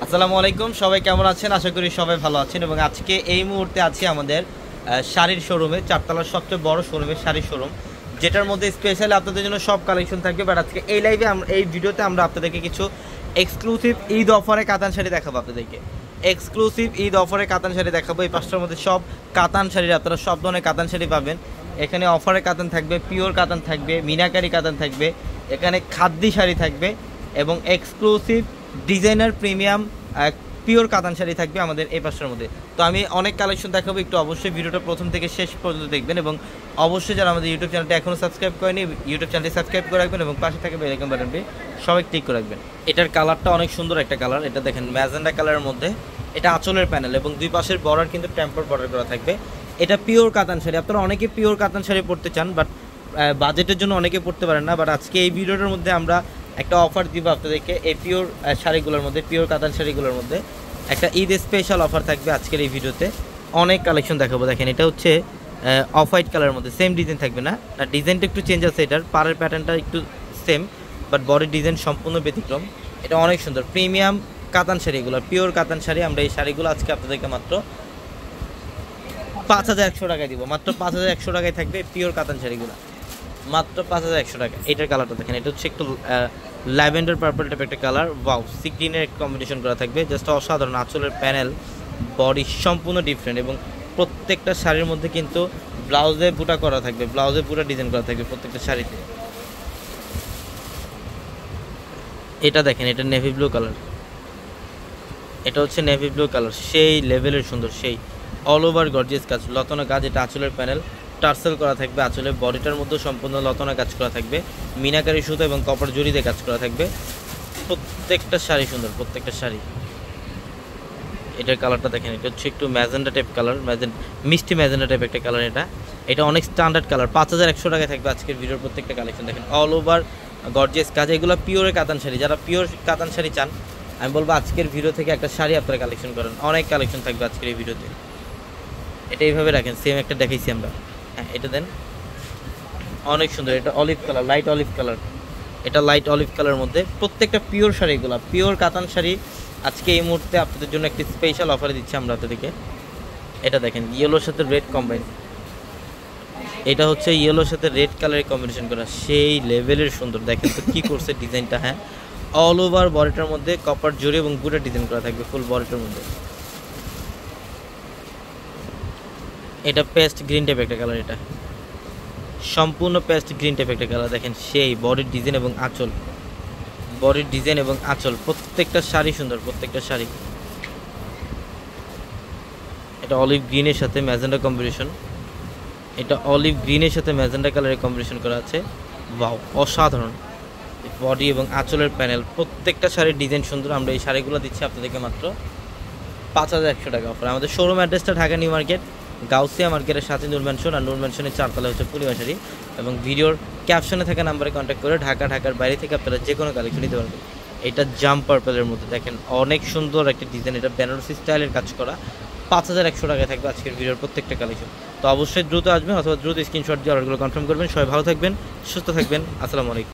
আসসালামু আলাইকুম, সবাই কেমন আছেন? আশা করি সবাই ভালো আছেন। এবং আজকে এই মুহূর্তে আছি আমাদের শাড়ির শোরুমে, চারতলার সবচেয়ে বড় শোরুমে, শাড়ির শোরুম, যেটার মধ্যে স্পেশালি আপনাদের জন্য সব কালেকশন থাকবে। বাট আজকে এই লাইভে এই ভিডিওতে আমরা আপনাদেরকে কিছু এক্সক্লুসিভ ঈদ অফারে কাতান শাড়ি দেখাবো। আপনাদেরকে এক্সক্লুসিভ ঈদ অফারে কাতান শাড়ি দেখাবো। এই পাঁচটার মধ্যে সব কাতান শাড়ি, আপনারা সব ধরনের কাতান শাড়ি পাবেন এখানে। অফারে কাতান থাকবে, পিওর কাতান থাকবে, মিনাকারি কাতান থাকবে, এখানে খাদ্যি শাড়ি থাকবে এবং এক্সক্লুসিভ ডিজাইনার প্রিমিয়াম পিওর কাতান শাড়ি থাকবে আমাদের এই পাশের মধ্যে। তো আমি অনেক কালেকশন দেখাবো, একটু অবশ্যই ভিডিওটা প্রথম থেকে শেষ পর্যন্ত দেখবেন। এবং অবশ্যই যারা আমাদের ইউটিউব চ্যানেলটা এখনও সাবস্ক্রাইব করেনি, ইউটিউব চ্যানেলটি সাবস্ক্রাইব করে রাখবেন এবং পাশে থাকা বেল আইকন বাটনটি সবাই ক্লিক করে রাখবেন। এটার কালারটা অনেক সুন্দর একটা কালার, এটা দেখেন ম্যাজেন্ডা কালারের মধ্যে। এটা আঁচলের প্যানেল এবং দুই পাশের বর্ডার কিন্তু টেম্পার বর্ডার করা থাকবে। এটা পিওর কাতান শাড়ি। আপনারা অনেকে পিওর কাতান শাড়ি পরতে চান, বাট বাজেটের জন্য অনেকে পরতে পারেন না। বাট আজকে এই ভিডিওটার মধ্যে আমরা একটা অফার দিব আপনাদেরকে। এই পিওর শাড়িগুলোর মধ্যে, পিওর কাতান শাড়িগুলোর মধ্যে একটা ঈদ স্পেশাল অফার থাকবে আজকের এই ভিডিওতে। অনেক কালেকশন দেখাবো। দেখেন এটা হচ্ছে অফ হোয়াইট কালারের মধ্যে, সেম ডিজাইন থাকবে না, ডিজাইনটা একটু চেঞ্জ আছে, এটার পাড়ের প্যাটার্নটা একটু সেম, বাট বডির ডিজাইন সম্পূর্ণ ব্যতিক্রম। এটা অনেক সুন্দর প্রিমিয়াম কাতান শাড়িগুলো, পিওর কাতান শাড়ি। আমরা এই শাড়িগুলো আজকে আপনাদেরকে মাত্র 5100 টাকায় দিব। মাত্র 5100 টাকায় থাকবে পিওর কাতান শাড়িগুলো, মাত্র 5100 টাকা। এটার কালারটা দেখেন, এটা হচ্ছে একটু ল্যাভেন্ডার পার্পল টাইপের একটা কালার। ওয়াও, সিগ্রিনের কম্বিনেশন করা থাকবে, জাস্ট অসাধারণ। আঁচলের প্যানেল, বডি সম্পূর্ণ ডিফারেন্ট এবং প্রত্যেকটা শাড়ির মধ্যে কিন্তু ব্লাউজে বুটা করা থাকবে, ব্লাউজে বুটা ডিজাইন করা থাকবে প্রত্যেকটা শাড়িতে। এটা দেখেন, এটা নেভি ব্লু কালার, এটা হচ্ছে নেভি ব্লু কালার, সেই লেভেলের সুন্দর, সেই অল ওভার গর্জিয়াস কাজ, লতানো কাজ। এটা আঁচলের প্যানেল, টার্সেল করা থাকবে আঁচলের, বডিটার মধ্যে সম্পূর্ণ লতানো কাজ করা থাকবে, মিনাকারি সুতো এবং কপার জড়ি দিয়ে কাজ করা থাকবে। প্রত্যেকটা শাড়ি সুন্দর, প্রত্যেকটা শাড়ি। এটার কালারটা দেখেন, এটা হচ্ছে একটু ম্যাজেন্ডা টাইপ কালার, মিষ্টি ম্যাজেন্ডা টাইপ একটা কালার। এটা অনেক স্ট্যান্ডার্ড কালার। 5100 টাকায় থাকবে আজকের ভিডিওর প্রত্যেকটা কালেকশন। দেখেন অল ওভার গর্জিয়াস কাজ, এগুলো পিওরের কাতান শাড়ি। যারা পিওর কাতান শাড়ি চান, আমি বলবো আজকের ভিডিও থেকে একটা শাড়ি আপনারা কালেকশন করেন। অনেক কালেকশন থাকবে আজকের এই ভিডিওতে। এটা এইভাবে রাখেন, সেম একটা দেখাইছি আমরা। হ্যাঁ, এটা দেন, অনেক সুন্দর। এটা olive colour, light olive colour, এটা লাইট অলিভ কালারের মধ্যে। প্রত্যেকটা পিওর শাড়িগুলো, পিওর কাতান শাড়ি আজকে এই মুহূর্তে আপনাদের জন্য একটি স্পেশাল অফারে দিচ্ছি আমরা আপনাদেরকে। এটা দেখেন ইয়েলোর সাথে রেড কম্বাইন, এটা হচ্ছে ইয়েলোর সাথে রেড কালারের কম্বিনেশন করা, সেই লেভেলের সুন্দর। দেখেন তো কী করছে ডিজাইনটা। হ্যাঁ, অল ওভার বডিটার মধ্যে কপার জড়ি এবং বুটা ডিজাইন করা থাকবে ফুল বডিটার মধ্যে। এটা পেস্ট গ্রিন টাইপ একটা কালার, এটা সম্পূর্ণ পেস্ট গ্রিন টাইপ একটা কালার। দেখেন সেই বডির ডিজাইন এবং আঁচল, বডির ডিজাইন এবং আঁচল, প্রত্যেকটা শাড়ি সুন্দর, প্রত্যেকটা শাড়ি। এটা অলিভ গ্রিনের সাথে ম্যাজেন্ডা কম্বিনেশন, এটা অলিভ গ্রিনের সাথে ম্যাজেন্ডা কালারের কম্বিনেশন করা আছে। ওয়াও, অসাধারণ বডি এবং আঁচলের প্যানেল, প্রত্যেকটা শাড়ির ডিজাইন সুন্দর। আমরা এই শাড়িগুলো দিচ্ছি আপনাদেরকে মাত্র 5100 টাকা অফার। আমাদের শোরুম অ্যাড্রেসটা ঢাকা নিউ মার্কেট, গাউসিয়া মার্কেটের সাথে নূর ম্যানশন, আর নূর ম্যানশনের 4 তলা হচ্ছে পূর্ণিমা শাড়ি। এবং ভিডিওর ক্যাপশনে থাকা নাম্বারে কন্ট্যাক্ট করে ঢাকার বাইরে থেকে আপনারা যে কোনো কালেকশন নিতে পারবেন। এটা জাম্প পার্পলের মধ্যে দেখেন, অনেক সুন্দর একটা ডিজাইন। এটা বেনারসি স্টাইলের কাজ করা, 5100 টাকায় থাকবে আজকের ভিডিওর প্রত্যেকটা কালেকশন। তো অবশ্যই দ্রুত আসবেন অথবা দ্রুত স্ক্রিনশট দিয়ে অর্ডারগুলো কনফার্ম করবেন। সবাই ভালো থাকবেন, সুস্থ থাকবেন। আসসালামু আলাইকুম।